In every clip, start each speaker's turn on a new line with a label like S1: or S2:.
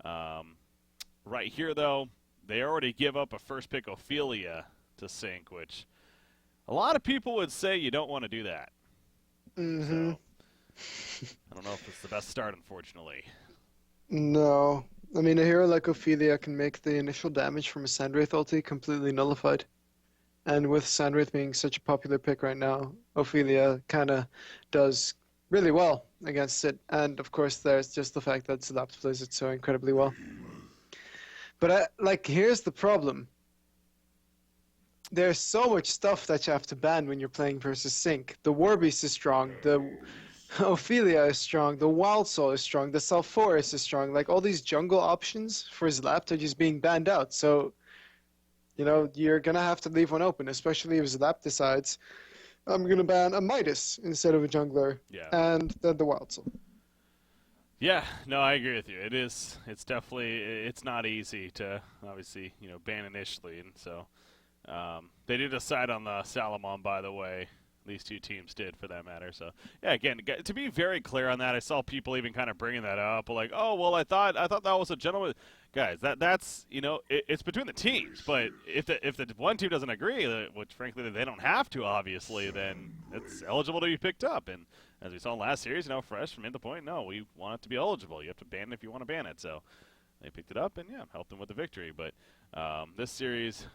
S1: Right here, though, they already give up a first pick Ophelia to sink, which a lot of people would say you don't want to do that.
S2: Mm-hmm.
S1: So I don't know if it's the best start, unfortunately.
S2: No. I mean, a hero like Ophelia can make the initial damage from a Sandwraith ulti completely nullified. And with Sandwraith being such a popular pick right now, Ophelia kind of does really well against it. And of course, there's just the fact that Zalapt plays it so incredibly well. But here's the problem. There's so much stuff that you have to ban when you're playing versus Sync. The Warbeast is strong, the Ophelia is strong, the Wild Soul is strong, the Sulfuris is strong. Like all these jungle options for Zlapt are just being banned out. So, you're gonna have to leave one open, especially if Zlapt decides I'm gonna ban a Midas instead of a jungler,
S1: Yeah.
S2: and then the Wild Soul.
S1: Yeah, no, I agree with you. It's definitely, it's not easy to obviously, ban initially, and so they did decide on the Salamon, by the way. These two teams did, for that matter. So, yeah, again, to be very clear on that, I saw people even kind of bringing that up, like, oh, well, I thought that was a gentleman. Guys, that's it's between the teams. But if the one team doesn't agree, which frankly they don't have to, obviously, then it's eligible to be picked up. And as we saw in last series, Fresh made the point, no, we want it to be eligible. You have to ban it if you want to ban it. So they picked it up and helped them with the victory. But this series,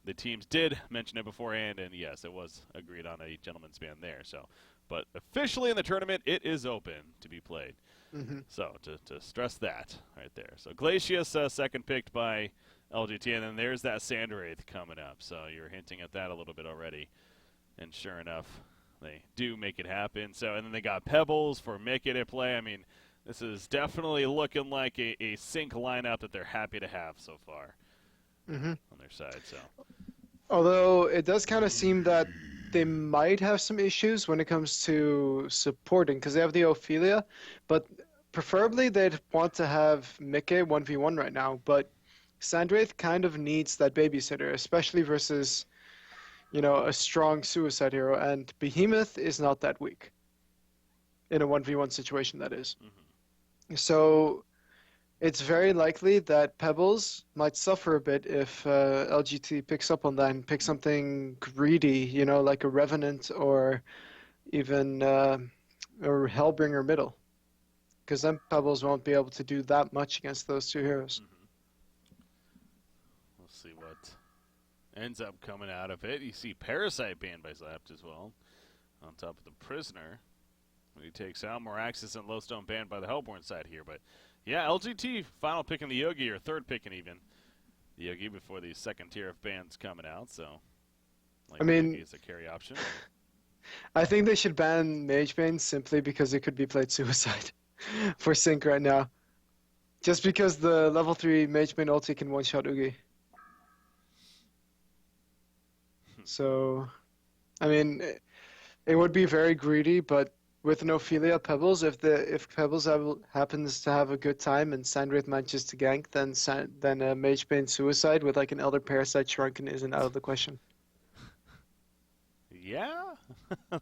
S1: the teams did mention it beforehand, and yes, it was agreed on a gentleman's ban there. So, but officially in the tournament, it is open to be played.
S2: Mm-hmm.
S1: So to stress that right there. So Glacius second picked by LGT, and then there's that Sandwraith coming up. So you're hinting at that a little bit already, and sure enough, they do make it happen. So and then they got Pebbles for Mickey to play. I mean, this is definitely looking like a sync lineup that they're happy to have so far
S2: Mm-hmm.
S1: on their side. So.
S2: Although it does kind of seem that they might have some issues when it comes to supporting, because they have the Ophelia, but preferably they'd want to have Mickey 1v1 right now, but Sandwraith kind of needs that babysitter, especially versus, a strong suicide hero, and Behemoth is not that weak in a 1v1 situation, that is.
S1: Mm-hmm.
S2: So it's very likely that Pebbles might suffer a bit if LGT picks up on that and picks something greedy, like a Revenant or even or Hellbringer middle. Because then Pebbles won't be able to do that much against those two heroes.
S1: Mm-hmm. We'll see what ends up coming out of it. You see Parasite banned by Zapt as well, on top of the Prisoner. When he takes out Moraxis and Lowstone banned by the Hellborn side here. But yeah, LGT final picking the Yogi, or third picking even the Yogi before the second tier of bans coming out. So
S2: I
S1: like the Yogi
S2: mean,
S1: is a carry option.
S2: I think they should ban Magebane simply because it could be played suicide for Sync right now. Just because the level 3 Magebane ulti can one-shot Ugi. So, I mean, it would be very greedy, but with an Ophelia Pebbles, if Pebbles happens to have a good time and Sandwraith manages to gank, then a Magebane suicide with like an Elder Parasite Shrunken isn't out of the question.
S1: Yeah,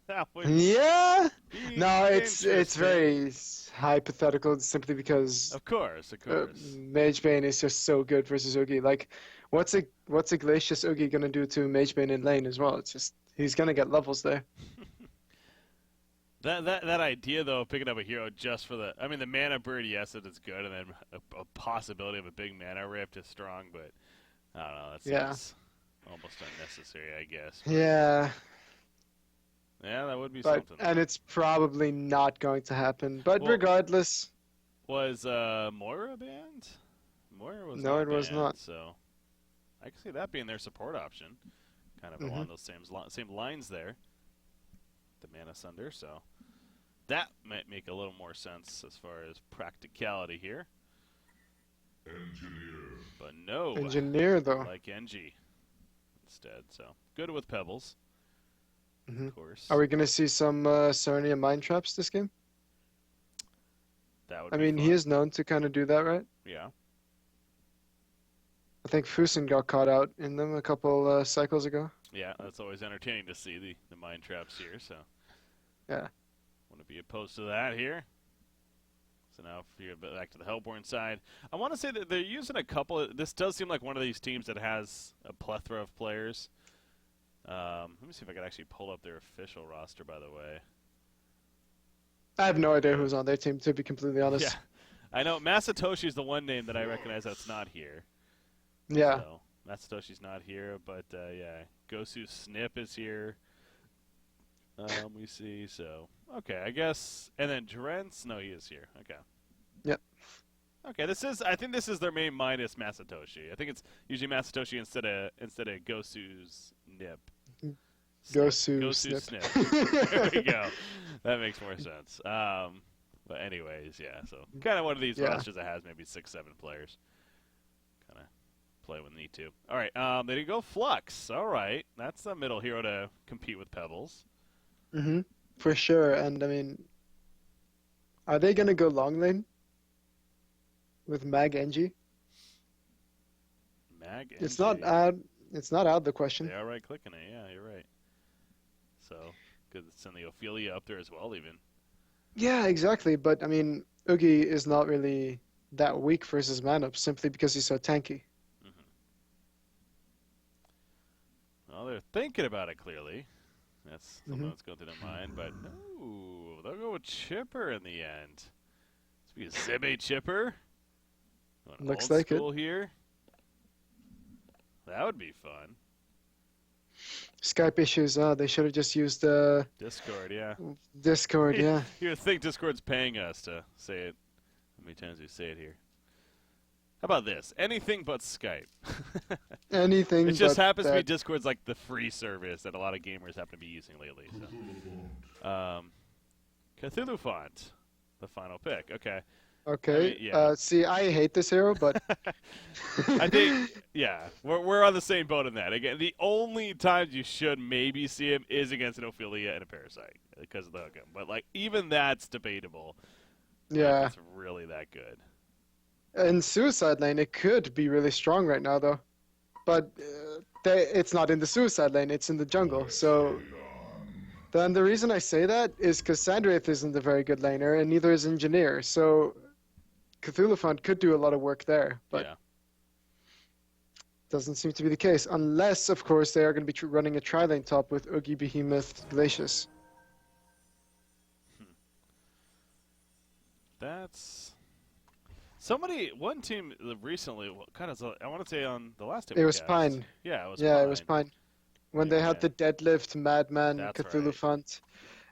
S1: that would
S2: Yeah,
S1: be
S2: no, it's
S1: interesting.
S2: very hypothetical simply because
S1: Of course, of course.
S2: Magebane is just so good versus Oogie. Like, what's a Glacius Oogie gonna do to Magebane in lane as well? It's just he's gonna get levels there.
S1: That idea though, of picking up a hero just for the mana bird, yes, it is good, and then a possibility of a big mana rift is strong, but I don't know, that
S2: Yeah,
S1: seems almost unnecessary, I guess. But
S2: yeah,
S1: yeah, that would be
S2: but
S1: something
S2: and
S1: though.
S2: it's probably not going to happen. But
S1: Well,
S2: regardless,
S1: was Moira banned? Moira was
S2: no,
S1: not
S2: it was
S1: banned,
S2: not.
S1: so I can see that being their support option, kind of
S2: Hmm.
S1: along those same lines there. The mana sunder, so that might make a little more sense as far as practicality here.
S3: Engineer.
S1: But no,
S2: Engineer though.
S1: like NG instead. So good with Pebbles,
S2: Hmm.
S1: of
S2: Are
S1: course.
S2: we gonna see some Sarnia Mind Traps this game?
S1: That would
S2: I
S1: be
S2: mean, he
S1: fun.
S2: is known to kind of do that, right?
S1: Yeah.
S2: I think Fusen got caught out in them a couple cycles ago.
S1: Yeah, that's always entertaining to see the mind traps here, so
S2: Yeah.
S1: wouldn't be opposed to that here. So now if you go back to the Hellborn side, I want to say that they're using a couple of, this does seem like one of these teams that has a plethora of players. Let me see if I can actually pull up their official roster, by the way.
S2: I have no idea who's on their team, to be completely honest.
S1: Yeah, I know Masatoshi is the one name that I recognize that's not here.
S2: Yeah.
S1: So, Masatoshi's not here, but yeah, Gosu Snip is here. We see, so okay, I guess, and then Drentz, no, he is here. Okay.
S2: Yep.
S1: Okay, I think this is their main minus Masatoshi. I think it's usually Masatoshi instead of Gosu's Nip.
S2: Gosu
S1: Snip.
S2: Snip.
S1: There we go. That makes more sense. But anyways, yeah. So kind of one of these rosters that has maybe 6-7 players. Kind of play when need to. All right. There you go. Flux. All right. That's a middle hero to compete with Pebbles.
S2: Mm-hmm. For sure. And I mean, are they gonna go long lane with Mag NG?
S1: Mag.
S2: It's not out. It's not out the question.
S1: They are right clicking it. Yeah, you're right. So could send the Ophelia up there as well, even.
S2: Yeah, exactly. But I mean, Oogie is not really that weak versus Manup simply because he's so tanky.
S1: Mm-hmm. Well, they're thinking about it clearly. That's something that's going through their mind. But no, they'll go with Chipper in the end. This be a Zibe Chipper.
S2: Looks
S1: old
S2: like
S1: school here. That would be fun.
S2: Skype issues. They should have just used
S1: Discord, yeah.
S2: Discord, yeah.
S1: You would think Discord's paying us to say it. How many times we say it here? How about this? Anything but Skype.
S2: Anything.
S1: It just
S2: but
S1: happens to be
S2: that.
S1: Discord's like the free service that a lot of gamers happen to be using lately. So. Cthulhu Font, the final pick. Okay.
S2: Okay.
S1: I mean, yeah.
S2: See, I hate this hero, but
S1: I think, yeah, we're on the same boat in that. Again, the only times you should maybe see him is against an Ophelia and a Parasite because of the hookup. But like even that's debatable.
S2: yeah.
S1: It's really that good.
S2: In Suicide Lane, it could be really strong right now, though. But it's not in the Suicide Lane, it's in the jungle. So then the reason I say that is because Sandwraith isn't a very good laner, and neither is Engineer. So Cthulhu Font could do a lot of work there, but doesn't seem to be the case. Unless, of course, they are going to be running a tri-lane top with Oogie, Behemoth, Glacius.
S1: That's... one team recently, kind of, I want to say on the last time
S2: It was Pine.
S1: Yeah, it was
S2: Yeah,
S1: Pine.
S2: it was Pine. When they had the deadlift, Madman,
S1: That's
S2: Cthulhu
S1: right.
S2: Font.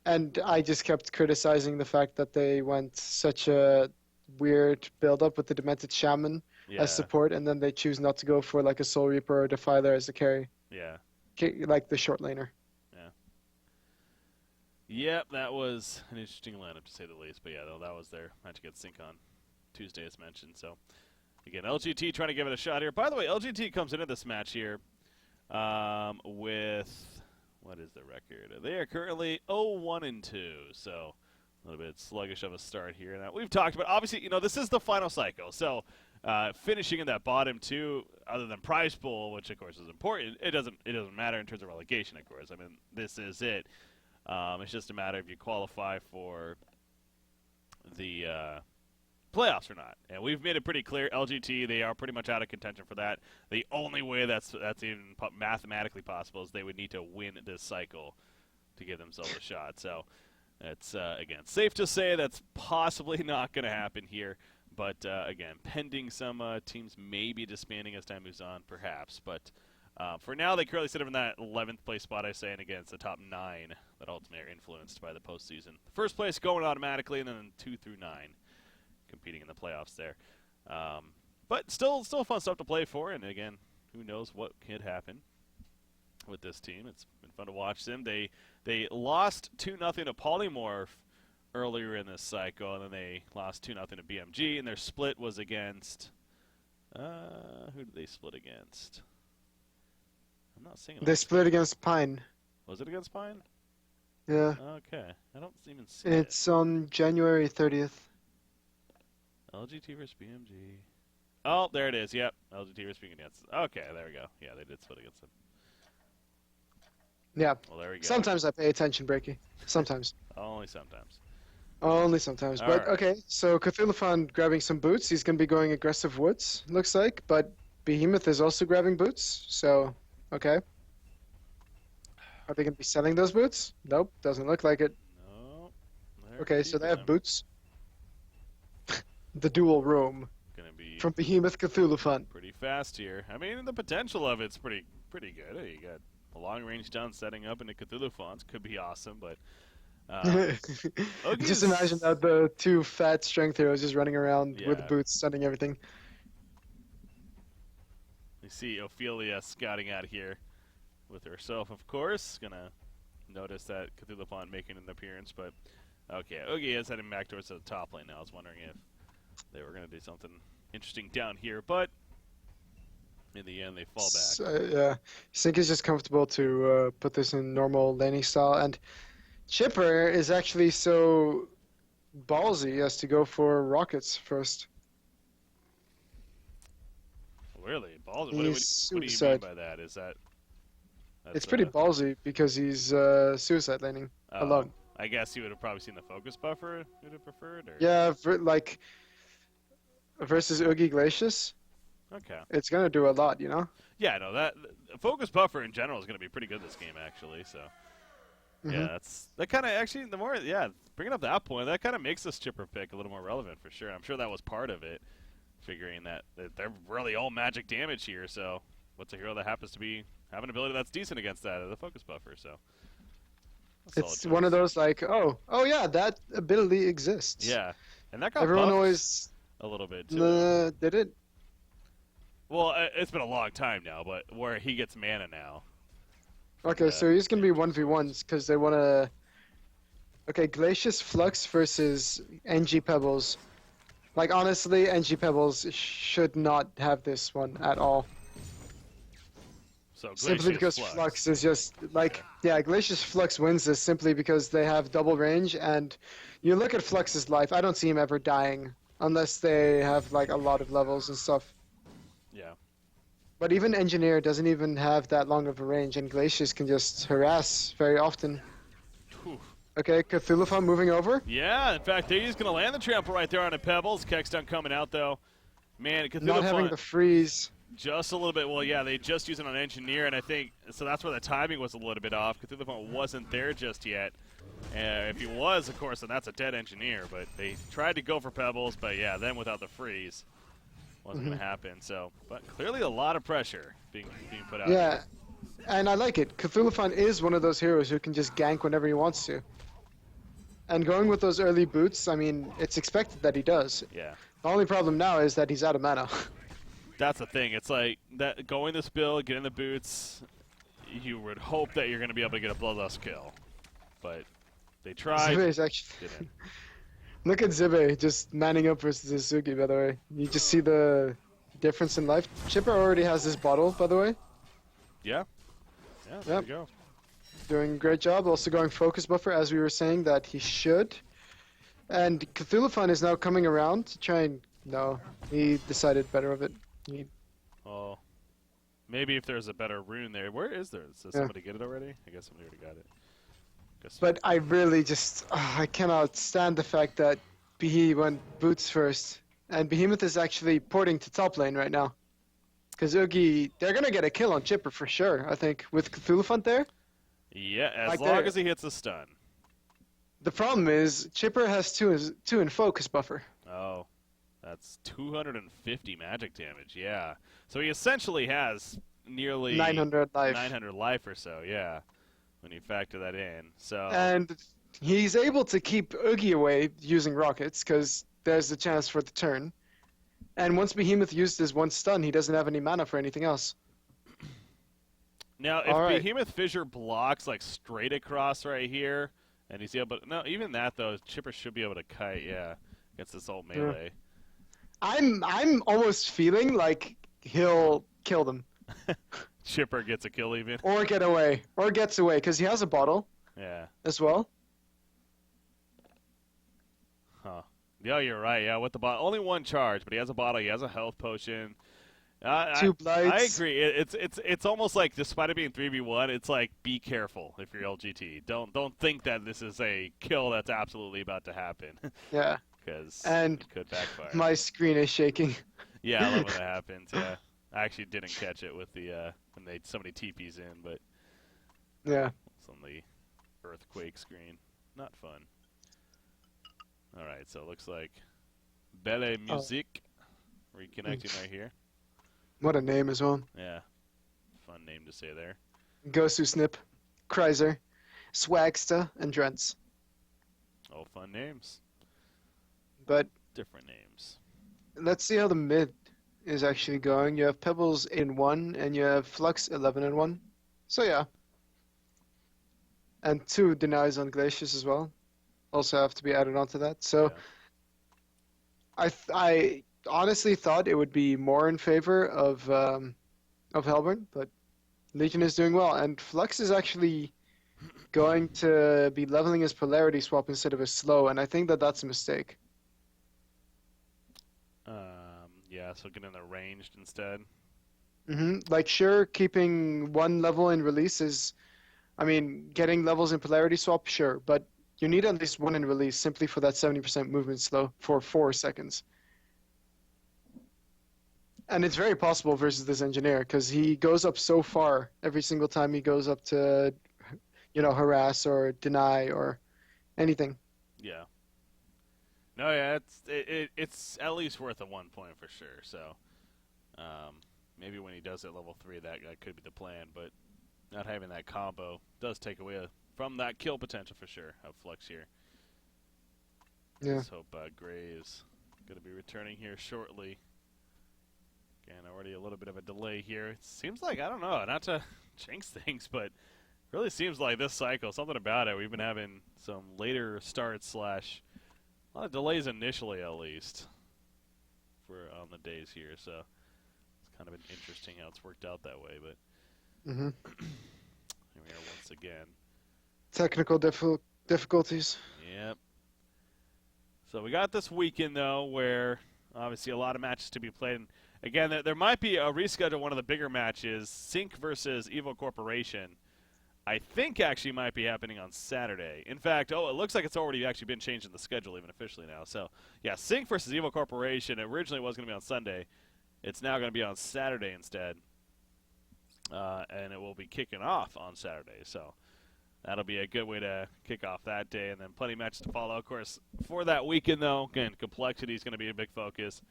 S2: And I just kept criticizing the fact that they went such a weird build-up with the Demented Shaman as support, and then they choose not to go for like a Soul Reaper or Defiler as a carry.
S1: Yeah.
S2: Like the short laner.
S1: Yeah. Yep, that was an interesting lineup to say the least. But yeah, that was their match against Sync on Tuesday, as mentioned. So again, LGT trying to give it a shot here. By the way, LGT comes into this match here with, what is the record? They are currently 0-1-2. So a little bit sluggish of a start here. Now we've talked about, obviously, this is the final cycle. So finishing in that bottom two, other than prize pool, which of course is important, it doesn't matter in terms of relegation. Of course, I mean this is it. It's just a matter if you qualify for the playoffs or not. And we've made it pretty clear, LGT, they are pretty much out of contention for that. The only way that's even mathematically possible is they would need to win this cycle to give themselves a shot. So it's, again, safe to say that's possibly not going to happen here. But, again, pending some teams maybe disbanding as time moves on, perhaps. But for now, they currently sit in that 11th place spot, I say, and again, it's the top 9 that ultimately are influenced by the postseason. First place going automatically, and then 2 through 9 competing in the playoffs there. But still fun stuff to play for, and again, who knows what could happen with this team. It's been fun to watch them. They lost 2-0 to Polymorph earlier in this cycle, and then they lost 2-0 to BMG, and their split was against... who did they split against? I'm not seeing it.
S2: They split against Pine.
S1: Was it against Pine?
S2: Yeah.
S1: Okay. I don't even see it.
S2: It's on January 30th.
S1: LGT versus BMG. Oh, there it is. Yep. LGT versus BMG against. Okay, there we go. Yeah, they did split against them.
S2: Yeah.
S1: Well, there we go.
S2: Sometimes I pay attention, Breaky. Sometimes.
S1: Only sometimes.
S2: Only sometimes.
S1: All
S2: But
S1: right.
S2: okay, so Cthulhu grabbing some boots. He's going to be going aggressive woods, looks like. But Behemoth is also grabbing boots. So, okay. Are they going to be selling those boots? Nope, doesn't look like it.
S1: No, they're
S2: Okay, so they
S1: keeping
S2: have
S1: them.
S2: boots. The dual room
S1: Gonna be
S2: from Behemoth Cthulhu.
S1: pretty fast here. I mean, the potential of it's pretty good. You got a long range stun setting up into Cthulhu fonts. Could be awesome, but um,
S2: Just imagine
S1: Oogie's
S2: that the two fat strength heroes just running around with
S1: yeah.
S2: boots, stunning everything.
S1: You see Ophelia scouting out here with herself, of course. Gonna notice that Cthulhu font making an appearance, but okay, Oogie is heading back towards the top lane now. I was wondering if they were gonna do something interesting down here, but in the end, they fall back.
S2: So, yeah, Sink is just comfortable to put this in normal laning style, and Chipper is actually so ballsy as to go for rockets first.
S1: Really, balls.
S2: He's
S1: What do you mean
S2: suicide.
S1: by that? Is that
S2: It's
S1: that's
S2: pretty ballsy because he's suicide laning
S1: oh,
S2: alone.
S1: I guess you would have probably seen the focus buffer. You'd have preferred, or
S2: Yeah, like versus Oogie Glacius,
S1: okay.
S2: it's gonna do a lot, you know?
S1: Yeah, no, that the focus buffer in general is going to be pretty good this game, actually. So
S2: Hmm.
S1: yeah, that kind of actually the more bringing up that point, that kind of makes this chipper pick a little more relevant for sure. I'm sure that was part of it, figuring that they're really all magic damage here. So what's a hero that happens to be have an ability that's decent against that the focus buffer? So a solid
S2: It's one of
S1: choice.
S2: those like, oh yeah, that ability exists.
S1: Yeah, and that got
S2: Everyone
S1: buffed
S2: always
S1: a little bit too.
S2: did it.
S1: Well, it's been a long time now, but where he gets mana now from
S2: Okay,
S1: the
S2: so he's gonna be
S1: Ancient Swords.
S2: 1v1s because they wanna. Okay, Glacius Flux versus NG Pebbles. Like honestly, NG Pebbles should not have this one at all.
S1: So
S2: Simply
S1: Glacius
S2: because
S1: Flux.
S2: Flux is just like, yeah, Glacius Flux wins this simply because they have double range, and you look at Flux's life, I don't see him ever dying unless they have like a lot of levels and stuff.
S1: Yeah.
S2: But even Engineer doesn't even have that long of a range, and Glacius can just harass very often.
S1: Whew.
S2: Okay, Cthulhu moving over.
S1: Yeah, in fact, he's going to land the trample right there on the Pebbles. Kexton coming out, though. Man,
S2: Not having
S1: Cthulhu
S2: the freeze.
S1: just a little bit. Well, yeah, they just used it on Engineer, and I think so. That's where the timing was a little bit off. Cthulhu wasn't there just yet. If he was, of course, then that's a dead Engineer. But they tried to go for Pebbles, but yeah, then without the freeze, wasn't going to happen. So, but clearly a lot of pressure being put out.
S2: Yeah,
S1: Here.
S2: and I like it. Cthulhu is one of those heroes who can just gank whenever he wants to. And going with those early boots, I mean, it's expected that he does.
S1: Yeah.
S2: The only problem now is that he's out of mana.
S1: That's the thing. It's like that going this build, getting the boots. You would hope that you're going to be able to get a bloodlust kill, but they tried.
S2: Zibe is actually.
S1: Didn't.
S2: Look at Zibe just manning up versus Suzuki, by the way. You just see the difference in life. Chipper already has this bottle, by the way.
S1: Yeah. Yeah. There
S2: Yep.
S1: we go.
S2: Doing a great job. Also going focus buffer, as we were saying that he should. And Cthulhu is now coming around to try and. No, he decided better of it. He,
S1: Oh, maybe if there's a better rune there. Where is there? Does somebody get it already? I guess somebody already got it. Guess
S2: but I really just. I cannot stand the fact that Behe went boots first. And Behemoth is actually porting to top lane right now. Because Oogie, they're going to get a kill on Chipper for sure, I think, with Cthulhu there.
S1: yeah, as
S2: Like
S1: long
S2: they're-
S1: as he hits a stun.
S2: The problem is Chipper has two in focus buffer.
S1: Oh, that's 250 magic damage. Yeah. So he essentially has nearly
S2: 900 life.
S1: 900 life or so. Yeah. When you factor that in. So.
S2: And he's able to keep Oogie away using rockets because there's the chance for the turn. And once Behemoth used his one stun, he doesn't have any mana for anything else.
S1: Now, if
S2: All right.
S1: Behemoth Fissure blocks like straight across right here, and he's able, no, even that though, Chipper should be able to kite, yeah, against this old melee.
S2: I'm almost feeling like he'll kill them
S1: Chipper gets a kill even.
S2: or get away or gets away because he has a bottle
S1: Yeah.
S2: as well.
S1: Huh. Yeah, you're right. Yeah, with the bottle, only one charge, but he has a bottle. He has a health potion. I
S2: Two
S1: I
S2: blights.
S1: agree. It's almost like, despite it being 3v1, it's like, be careful if you're LGT. Don't think that this is a kill that's absolutely about to happen,
S2: Yeah.
S1: because
S2: And
S1: it could backfire.
S2: my screen is shaking.
S1: Yeah, I love when that happens. Yeah, I actually didn't catch it with the when somebody TP's in, but
S2: Yeah.
S1: it's on the earthquake screen. Not fun. All right, so it looks like Belle
S2: Oh,
S1: Musique reconnecting right here.
S2: what a name as well.
S1: Yeah, fun name to say there.
S2: Gosu Snip, Kreiser, Swagsta, and Drents.
S1: All fun names.
S2: But
S1: Different names.
S2: let's see how the mid is actually going. You have Pebbles 8-1, and you have Flux 11-1. So yeah. And 2 denies on Glacius as well. Also have to be added onto that. So
S1: Yeah.
S2: I honestly thought it would be more in favor of Hellburn, but Legion is doing well, and Flux is actually going to be leveling his polarity swap instead of a slow, and I think that that's a mistake.
S1: Yeah, so get in the ranged instead.
S2: Like, sure, keeping 1 level in release is, I mean, getting levels in polarity swap, sure, but you need at least 1 in release simply for that 70% movement slow for 4 seconds. And it's very possible versus this engineer, because he goes up so far every single time he goes up to, harass or deny or anything.
S1: Yeah. No, yeah, it's at least worth a 1 point for sure. So, maybe when he does it level 3, that could be the plan. But not having that combo does take away from that kill potential for sure of Flux here.
S2: Yeah.
S1: Let's hope Gray is going to be returning here shortly. Again, already a little bit of a delay here. It seems like, I don't know, not to jinx things, but really seems like this cycle, something about it. We've been having some later starts / a lot of delays initially, at least, for on the days here. So it's kind of been interesting how it's worked out that way. But
S2: hmm
S1: here we are once again.
S2: Technical difficulties.
S1: Yep. So we got this weekend, though, where obviously a lot of matches to be played. And again, there might be a reschedule of one of the bigger matches, Sync versus Evil Corporation. I think actually might be happening on Saturday. In fact, it looks like it's already actually been changed in the schedule even officially now. So, yeah, Sync versus Evil Corporation. It originally was going to be on Sunday. It's now going to be on Saturday instead. And it will be kicking off on Saturday. So that'll be a good way to kick off that day. And then plenty of matches to follow. Of course, for that weekend, though, again, complexity is going to be a big focus.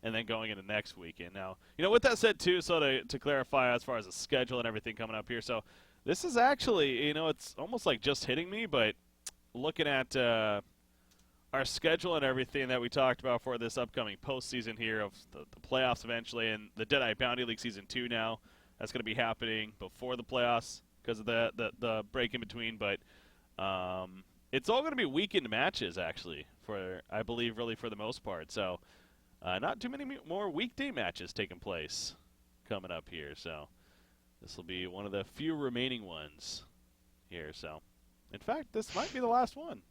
S1: And then going into next weekend. Now, with that said, too, so to clarify as far as the schedule and everything coming up here. So this is actually, it's almost like just hitting me, but looking at our schedule and everything that we talked about for this upcoming postseason here of the playoffs eventually, and the Deadeye Bounty League Season 2 now, that's going to be happening before the playoffs because of the break in between, but it's all going to be weekend matches, actually, for, I believe, really for the most part. So not too many more weekday matches taking place coming up here, so this will be one of the few remaining ones here. So, in fact, this might be the last one.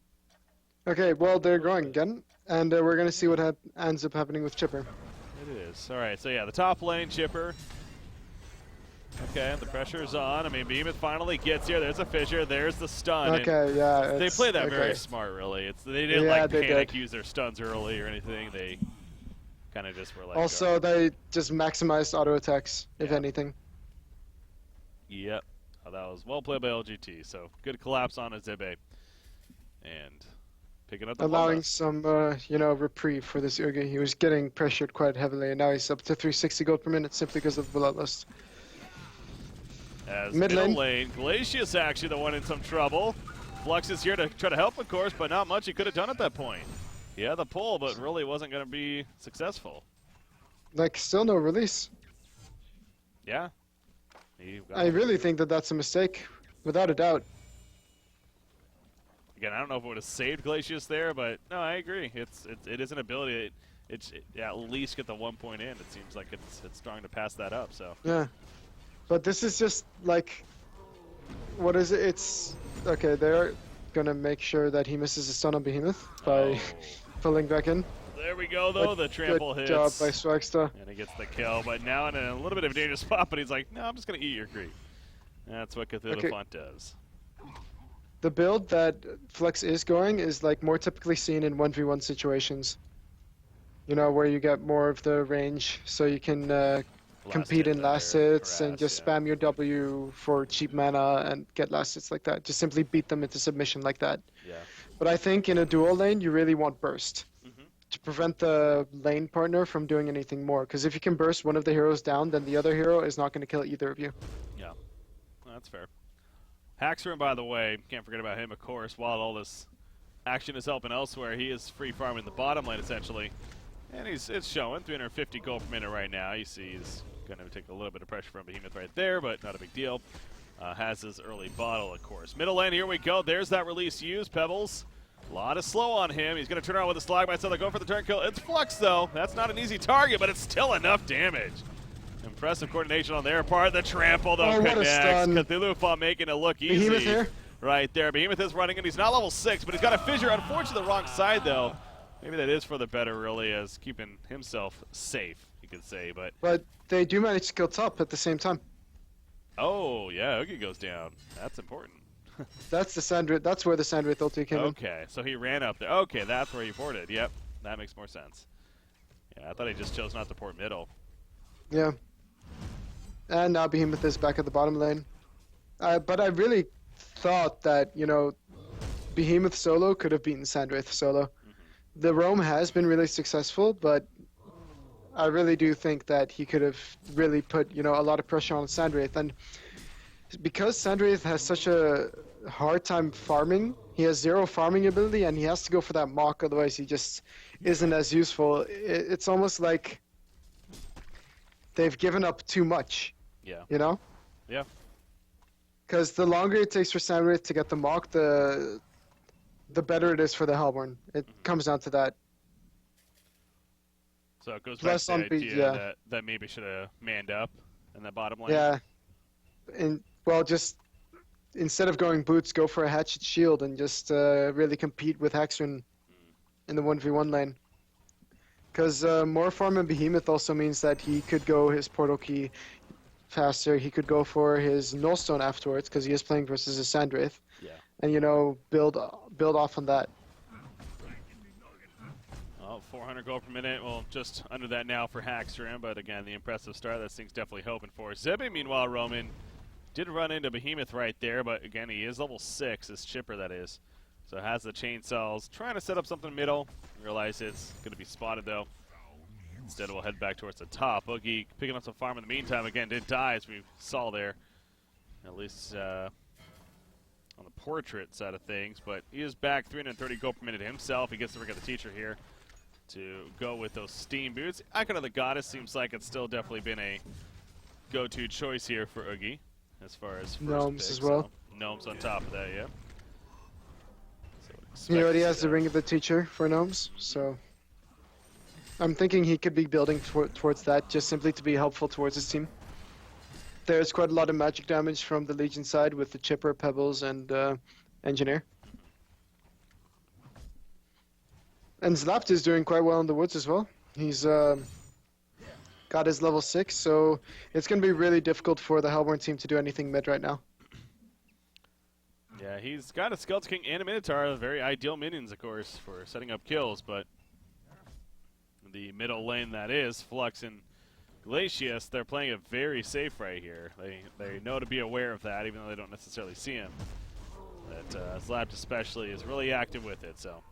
S2: Okay, well, they're growing again, and we're going to see what ends up happening with Chipper.
S1: It is. All right, so yeah, the top lane, Chipper. Okay, the pressure's on. I mean, Behemoth finally gets here. There's a fissure. There's the stun.
S2: Okay, yeah.
S1: They played that
S2: okay.
S1: very smart, really. They didn't, panic, use their stuns early or anything. They kind of just were like...
S2: Also, they just maximized auto attacks, if anything.
S1: Yep. Oh, that was well played by LGT. So good collapse on Azebe. And picking up the
S2: allowing
S1: bloodlust.
S2: some, reprieve for this Ugi. He was getting pressured quite heavily, and now he's up to 360 gold per minute simply because of the bloodlust.
S1: As
S2: Mid
S1: middle
S2: lane.
S1: lane, Glacius actually the one in some trouble. Flux is here to try to help, of course, but not much he could have done at that point. Yeah, the pull, but really wasn't going to be successful.
S2: Like, still no release.
S1: Yeah.
S2: I really think that that's a mistake, without a doubt.
S1: Again, I don't know if it would have saved Glacius there, but no, I agree. It is an ability. It at least get the 1 point in. It seems like it's strong to pass that up. So
S2: Yeah. But this is just, like, what is it? It's, okay, they're gonna make sure that he misses a stun on Behemoth by pulling back in.
S1: there we go, though. The trample
S2: Good
S1: hits.
S2: job by Swagster.
S1: And he gets the kill, but now in a little bit of a dangerous spot, but he's like, no, I'm just going to eat your creep. That's what Cthulhu Font does.
S2: The build that Flex is going is like more typically seen in 1v1 situations. You know, where you get more of the range, so you can compete in last hits and just spam your W for cheap mana and get last hits like that. Just simply beat them into submission like that.
S1: Yeah.
S2: But I think in a dual lane, you really want burst to prevent the lane partner from doing anything more. Because if you can burst one of the heroes down, then the other hero is not going to kill either of you.
S1: Yeah, that's fair. Haxroom, by the way, can't forget about him, of course. While all this action is helping elsewhere, he is free farming the bottom lane, essentially. And it's showing 350 gold per minute right now. You see he's going to take a little bit of pressure from Behemoth right there, but not a big deal. Has his early bottle, of course. Middle lane, here we go. There's that release used. Pebbles. A lot of slow on him. He's going to turn around with a slag by They're going for the turn kill. It's Flux, though. That's not an easy target, but it's still enough damage. Impressive coordination on their part. The trample, though, connects. Cthulhu Font making it look easy.
S2: Behemoth here.
S1: Right there. Behemoth is running, and he's not level 6, but he's got a fissure. Unfortunately, the wrong side, though. Maybe that is for the better, really, as keeping himself safe, you could say. But
S2: they do manage to kill top at the same time.
S1: Oh, yeah, Oogie goes down. That's important.
S2: That's the Sandwraith. That's where the Sandwraith ulti came in.
S1: Okay, so he ran up there. Okay, that's where he ported. Yep, that makes more sense. Yeah, I thought he just chose not to port middle.
S2: Yeah. And now Behemoth is back at the bottom lane. But I really thought that, you know, Behemoth solo could have beaten Sandwraith solo. The roam has been really successful, but I really do think that he could have really put, you know, a lot of pressure on Sandwraith. And because Sandwraith has such a hard time farming, he has 0 farming ability, and he has to go for that mock, otherwise he just isn't as useful. It's almost like they've given up too much.
S1: Yeah.
S2: You know?
S1: Yeah.
S2: Because the longer it takes for Sandwraith to get the mock, the better it is for the Hellborn. It comes down to that.
S1: So it goes back to the idea that maybe should have manned up in the bottom lane.
S2: Yeah. And, well, just instead of going boots, go for a hatchet shield and just really compete with Haxorn in the 1v1 lane. Because more farm and Behemoth also means that he could go his portal key faster. He could go for his Nullstone afterwards because he is playing versus a Sandwraith.
S1: Yeah.
S2: And, you know, build off on that.
S1: Oh, 400 gold per minute. Well, just under that now for Haxtram, but again, the impressive start that thing's definitely hoping for. Zibby, meanwhile, Roman did run into Behemoth right there, but again, he is level 6, his chipper that is. So has the chainsaws, trying to set up something middle. Realize it's going to be spotted though. Instead, we'll head back towards the top. Boogie picking up some farm in the meantime. Again, did die as we saw there, at least on the portrait side of things. But he is back 330 gold per minute himself. He gets to forget the teacher here to go with those steam boots. Icon of the Goddess seems like it's still definitely been a go-to choice here for Oogie as far as
S2: Gnomes
S1: pick,
S2: as well.
S1: So Gnomes on top of that, yeah. So
S2: He already has the Ring of the Teacher for Gnomes, so I'm thinking he could be building towards that just simply to be helpful towards his team. There's quite a lot of magic damage from the Legion side with the Chipper, Pebbles, and Engineer. And Zlapt is doing quite well in the woods as well. He's got his level 6, so it's going to be really difficult for the Hellborn team to do anything mid right now.
S1: Yeah, he's got a Skeleton King and a Minotaur, very ideal minions, of course, for setting up kills, but the middle lane that is, Flux and Glacius, they're playing it very safe right here. They know to be aware of that, even though they don't necessarily see him. That Zlapt especially is really active with it, so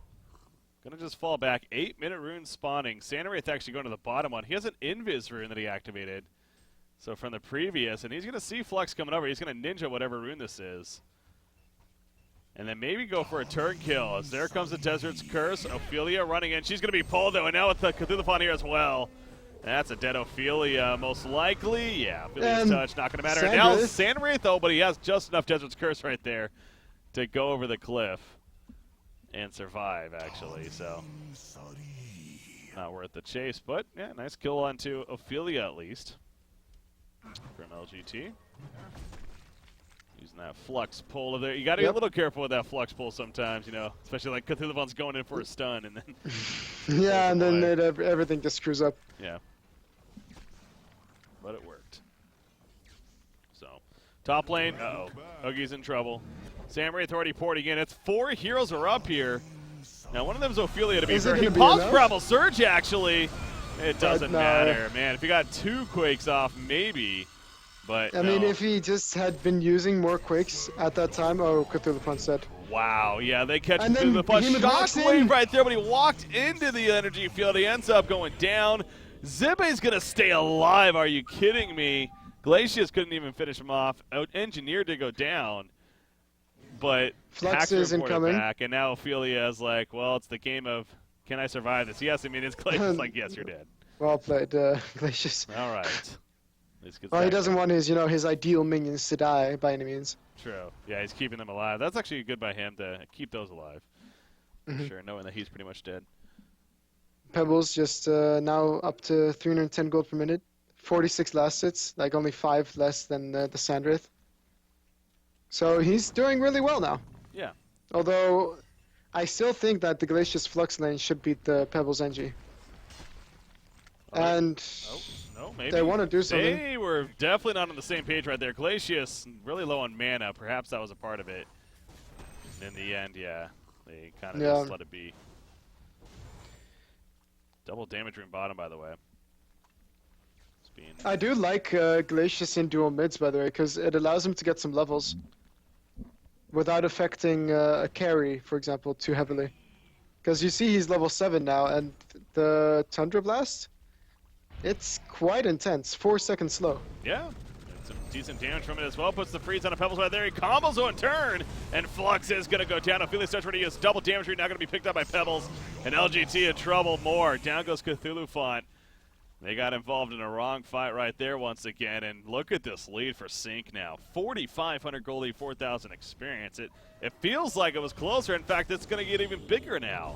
S1: gonna just fall back. 8-minute rune spawning. Sandwraith actually going to the bottom one. He has an Invis rune that he activated. So from the previous, and he's gonna see Flux coming over. He's gonna ninja whatever rune this is. And then maybe go for a turn kill. As there comes the Desert's Curse. Ophelia running in. She's gonna be pulled though, and now with the Cthulhu Font here as well. That's a dead Ophelia, most likely. Yeah, Ophelia's touch, not gonna matter. Now Sandwraith though, but he has just enough Desert's Curse right there to go over the cliff and survive, actually, so not worth the chase, but yeah, nice kill onto Ophelia at least from LGT. Using And that flux pull of there. You got to be a
S2: Yep.
S1: little careful with that flux pull sometimes, you know, especially like Cthulhu's going in for a stun and then.
S2: Yeah, and then
S1: away.
S2: everything just screws up.
S1: Yeah. But it worked. So, top lane. Uh-oh. Oogie's in trouble. Samurai already porting in. It's 4 heroes are up here. Now, one of them is Ophelia, to be
S2: Is it
S1: fair. He
S2: gonna be
S1: pops
S2: enough?
S1: Primal Surge, actually. It doesn't
S2: no.
S1: matter, man. If he got 2 Quakes off, maybe. But
S2: I
S1: no.
S2: mean, if he just had been using more quakes at that time, oh, Cthulhu Punch dead.
S1: Wow, yeah, they catch
S2: And
S1: him through
S2: then
S1: the punch.
S2: Behemoth walks in.
S1: Shockwave right there, but he walked into the energy field. He ends up going down. Zibe's going to stay alive. Are you kidding me? Glacius couldn't even finish him off. Engineer did go down, but
S2: Flux is
S1: reported
S2: incoming.
S1: back, and now Ophelia is like, well, it's the game of, can I survive this? Yes, I mean, it's Glacius like, yes, you're dead.
S2: Well played, Glacius.
S1: All right.
S2: Well, he doesn't want his, his ideal minions to die by any means.
S1: True. Yeah, he's keeping them alive. That's actually good by him to keep those alive. For sure, knowing that he's pretty much dead.
S2: Pebbles just now up to 310 gold per minute. 46 last hits, like only 5 less than the Sandrith. So he's doing really well now.
S1: Yeah.
S2: Although, I still think that the Glacius Flux lane should beat the Pebbles NG. And
S1: Oh, no, maybe.
S2: they want to do something.
S1: They were definitely not on the same page right there. Glacius, really low on mana. Perhaps that was a part of it. In the end, yeah, they kind of just let it be. Double damage room bottom, by the way.
S2: I do like Glacius in dual mids, by the way, because it allows him to get some levels without affecting a carry, for example, too heavily. Because you see he's level 7 now, and the Tundra Blast, it's quite intense. 4 seconds slow.
S1: Yeah, and some decent damage from it as well. Puts the freeze on a Pebbles right there. He combos on turn, and Flux is going to go down. Ophelia starts ready to use double damage rate, now going to be picked up by Pebbles, and LGT in trouble more. Down goes Cthulhu Font. They got involved in a wrong fight right there once again, and look at this lead for Sync now. 4,500 gold lead, 4,000 experience. It feels like it was closer. In fact, it's going to get even bigger now.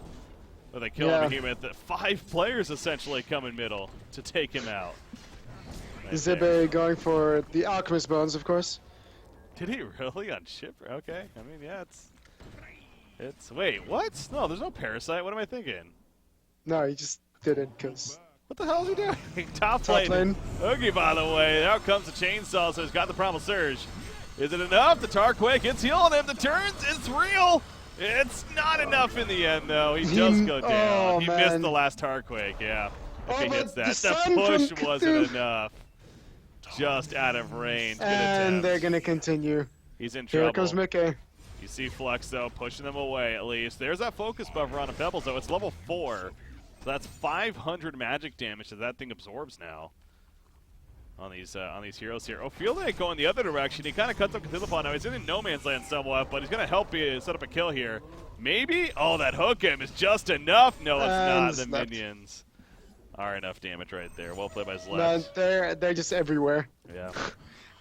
S1: With a kill on Behemoth. 5 players essentially come in middle to take him out. Right
S2: Zibe going for the Alchemist Bones, of course.
S1: Did he really on Shipper? Okay. I mean, yeah, it's. Wait, what? No, there's no Parasite. What am I thinking?
S2: No, he just didn't, because...
S1: What the hell is he doing? Top lane. Oogie, by the way. Out comes the chainsaw, so he's got the Primal Surge. Is it enough? The Tarquake, it's healing him. The turns, it's real. It's not enough in the end, though. He does go down.
S2: Oh,
S1: he
S2: man.
S1: missed the last Tarquake, yeah. If he
S2: but
S1: hits that.
S2: the
S1: The
S2: sun
S1: push
S2: from
S1: wasn't
S2: Cthulhu.
S1: enough. Just out of range. Good
S2: And
S1: attempt.
S2: they're going to continue.
S1: He's in
S2: Here
S1: trouble.
S2: comes Mickey.
S1: You see Flux, though, pushing them away at least. There's that focus buffer on a Pebbles, though. It's level 4. So that's 500 magic damage that thing absorbs now on these heroes here. Ophelia going the other direction. He kind of cuts up Cthulhu now. He's in no man's land somewhat, but he's going to help set up a kill here. Maybe? Oh, that hook him is just enough. No, it's not. The
S2: Slept.
S1: minions are enough damage right there. Well played by Zlep.
S2: No, they're just everywhere.
S1: Yeah.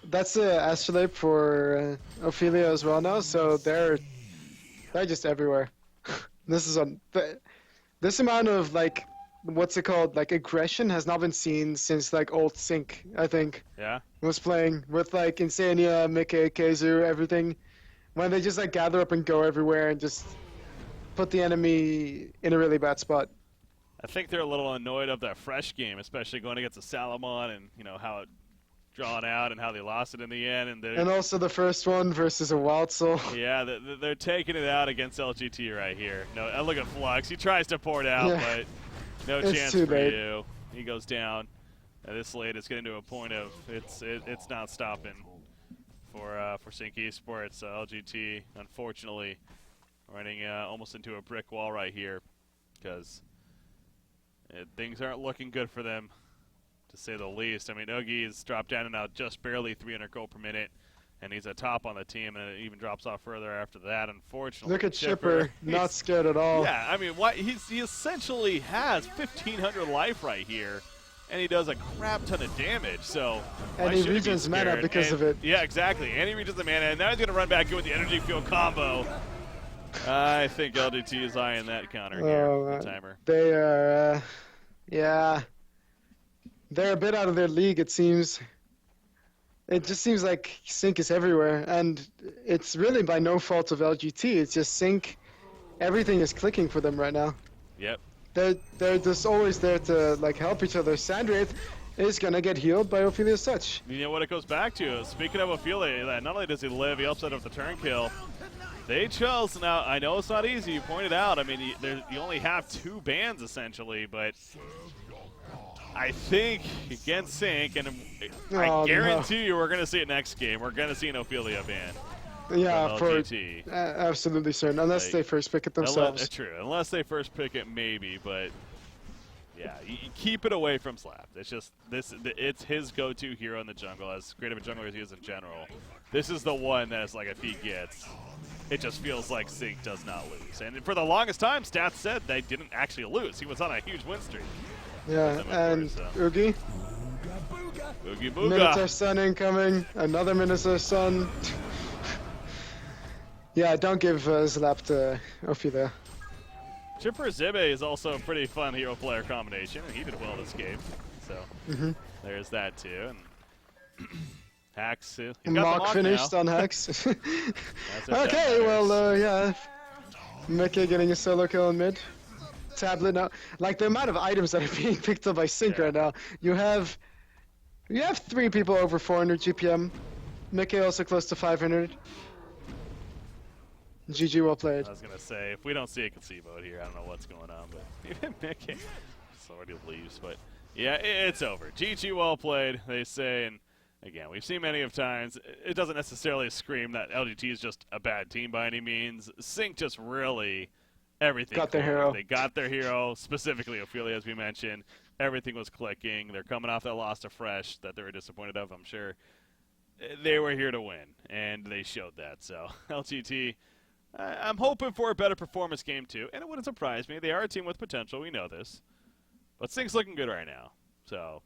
S2: That's the astrolabe for Ophelia as well now, so they're just everywhere. This amount of, like, what's it called, like, aggression has not been seen since, like, old Sync, I think.
S1: Yeah?
S2: Was playing with, like, Insania, Mickey, Keizu, everything. When they just, like, gather up and go everywhere and just put the enemy in a really bad spot.
S1: I think they're a little annoyed of that fresh game, especially going against a Salamon and, you know, how it drawn out and how they lost it in the end.
S2: And also the first one versus a Wild Soul.
S1: Yeah, they're taking it out against LGT right here. No, and look at Flux. He tries to pour it out, but no chance
S2: too
S1: for
S2: late.
S1: you. He goes down. And this late, it's getting to a point of it's not stopping for Sync Esports. LGT, unfortunately, running almost into a brick wall right here because things aren't looking good for them, to say the least. I mean, Oogie's dropped down and now just barely 300 gold per minute, and he's a top on the team, and it even drops off further after that, unfortunately.
S2: Look at Chipper, not scared at all.
S1: Yeah, I mean, he essentially has 1,500 life right here, and he does a crap ton of damage, so
S2: and he regens mana because of it.
S1: Yeah, exactly, and he regens the mana, and now he's going to run back in with the energy field combo. I think LGT is eyeing that counter here, the timer.
S2: They are, yeah. They're a bit out of their league, it seems. It just seems like sync is everywhere, and it's really by no fault of LGT. It's just sync. Everything is clicking for them right now.
S1: Yep.
S2: They're just always there to like help each other. Sandwraith is gonna get healed by Ophelia's touch.
S1: You know what it goes back to? Speaking of Ophelia, that not only does he live, he helps out with the turn kill. They chose, now I know it's not easy, you pointed out, I mean, you only have 2 bans essentially, but I think against Sync, and I guarantee you we're going to see it next game, we're going to see an Ophelia ban.
S2: Yeah, for
S1: LGT.
S2: Absolutely certain, unless they first pick it themselves.
S1: True, unless they first pick it, maybe, but yeah, you keep it away from Slap. It's just, it's his go-to hero in the jungle, as great of a jungler as he is in general. This is the one that is like, if he gets, it just feels like Sync does not lose. And for the longest time, stats said they didn't actually lose. He was on a huge win streak.
S2: Yeah, and Oogie.
S1: Oogie Booga.
S2: Minotaur Sun incoming. Another Minotaur Sun. Yeah, don't give Slap to Ophelia.
S1: Chipper Zibe is also a pretty fun hero player combination, and he did well this game. So there's that too. And Hax,
S2: Mock finished on Hax. Okay, well, yeah. Mickey getting a solo kill in mid. Tablet now. Like the amount of items that are being picked up by Sync right now. You have 3 people over 400 GPM. Mickey also close to 500. GG, well played.
S1: I was gonna say, if we don't see a Concebo here, I don't know what's going on, but even Mickey already leaves. But yeah, it's over. GG, well played, they say, and again, we've seen many of times. It doesn't necessarily scream that LGT is just a bad team by any means. Sync just really everything.
S2: Got their hero.
S1: They got their hero, specifically Ophelia, as we mentioned. Everything was clicking. They're coming off that loss to Fresh that they were disappointed of, I'm sure. They were here to win, and they showed that. So LGT, I'm hoping for a better performance game too, and it wouldn't surprise me. They are a team with potential. We know this, but Sync's looking good right now. So